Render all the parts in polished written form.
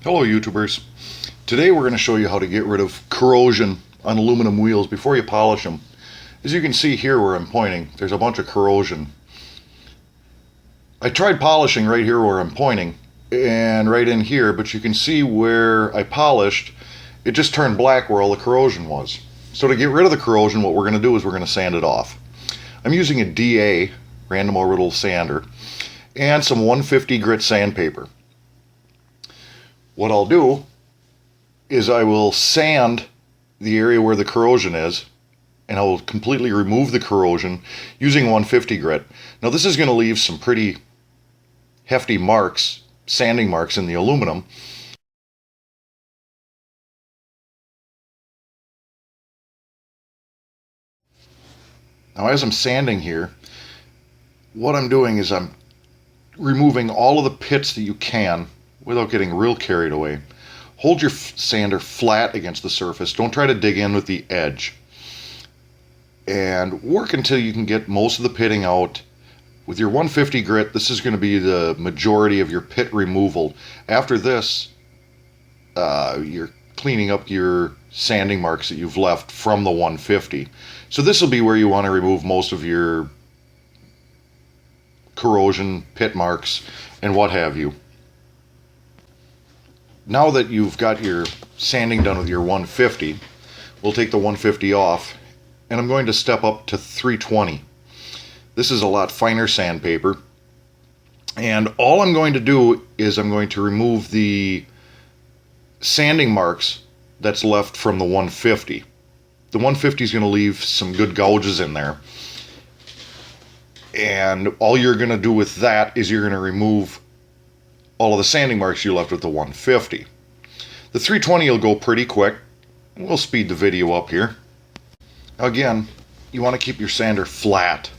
Hello YouTubers. Today we're going to show you how to get rid of corrosion on aluminum wheels before you polish them. As you can see here where I'm pointing, there's a bunch of corrosion. I tried polishing right here where I'm pointing and right in here, but you can see where I polished, it just turned black where all the corrosion was. So to get rid of the corrosion, what we're going to do is we're going to sand it off. I'm using a DA, random orbital sander, and some 150 grit sandpaper. What I'll do is I will sand the area where the corrosion is, and I will completely remove the corrosion using 150 grit. Now this is going to leave some pretty hefty marks, sanding marks in the aluminum. Now as I'm sanding here, what I'm doing is I'm removing all of the pits that you can without getting real carried away. Hold your sander flat against the surface. Don't try to dig in with the edge. And work until you can get most of the pitting out. With your 150 grit, this is going to be the majority of your pit removal. After this, you're cleaning up your sanding marks that you've left from the 150. So this will be where you want to remove most of your corrosion, pit marks, and what have you. Now that you've got your sanding done with your 150, we'll take the 150 off, and I'm going to step up to 320. This is a lot finer sandpaper, and all I'm going to do is I'm going to remove the sanding marks that's left from the 150. The 150 is going to leave some good gouges in there, and all you're going to do with that is you're going to remove all of the sanding marks you left with the 150. The 320 will go pretty quick. We'll speed the video up here. Again, you want to keep your sander flat.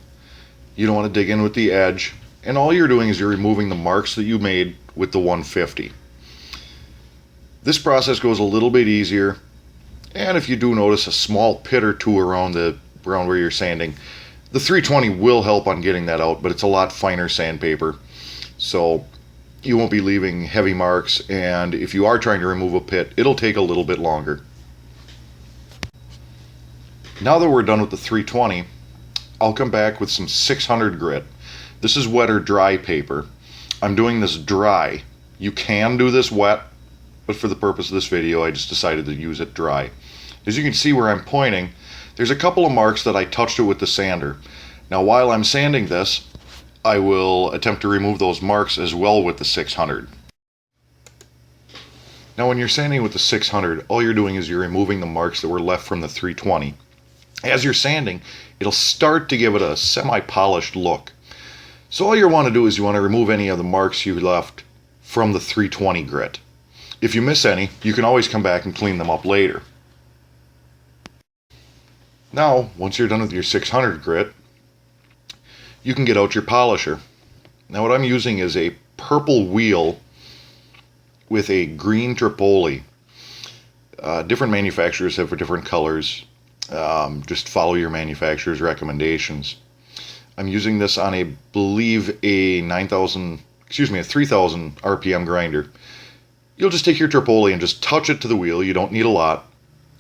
You don't want to dig in with the edge, and all you're doing is you're removing the marks that you made with the 150. This process goes a little bit easier, and if you do notice a small pit or two around where you're sanding, the 320 will help on getting that out, but it's a lot finer sandpaper, so you won't be leaving heavy marks, and if you are trying to remove a pit, it'll take a little bit longer. Now that we're done with the 320, I'll come back with some 600 grit. This is wet or dry paper. I'm doing this dry. You can do this wet, but for the purpose of this video, I just decided to use it dry. As you can see where I'm pointing, there's a couple of marks that I touched it with the sander. Now while I'm sanding this, I will attempt to remove those marks as well with the 600. Now when you're sanding with the 600, all you're doing is you're removing the marks that were left from the 320. As you're sanding, it'll start to give it a semi-polished look. So all you want to do is you want to remove any of the marks you left from the 320 grit. If you miss any, you can always come back and clean them up later. Now, once you're done with your 600 grit, you can get out your polisher. Now what I'm using is a purple wheel with a green Tripoli. Different manufacturers have different colors. Just follow your manufacturer's recommendations. I'm using this on a 3000 RPM grinder. You'll just take your Tripoli and just touch it to the wheel, you don't need a lot,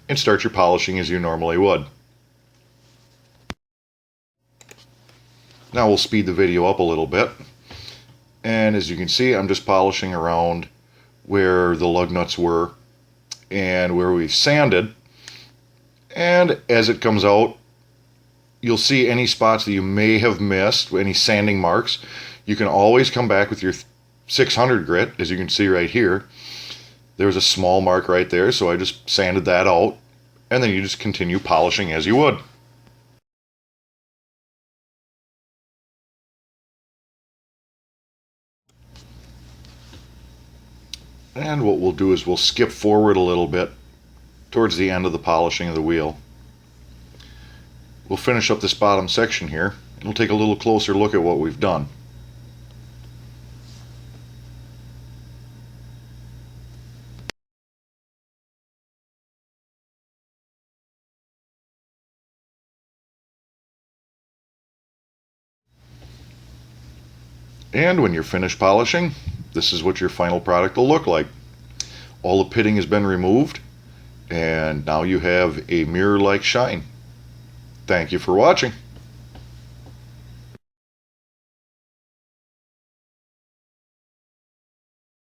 and start your polishing as you normally would. Now we'll speed the video up a little bit, and as you can see, I'm just polishing around where the lug nuts were and where we've sanded, and as it comes out, you'll see any spots that you may have missed, any sanding marks. You can always come back with your 600 grit. As you can see right here, there's a small mark right there, so I just sanded that out, and then you just continue polishing as you would. And what we'll do is we'll skip forward a little bit towards the end of the polishing of the wheel. We'll finish up this bottom section here, and we'll take a little closer look at what we've done. And when you're finished polishing, this is what your final product will look like. All the pitting has been removed, and now you have a mirror-like shine. Thank you for watching.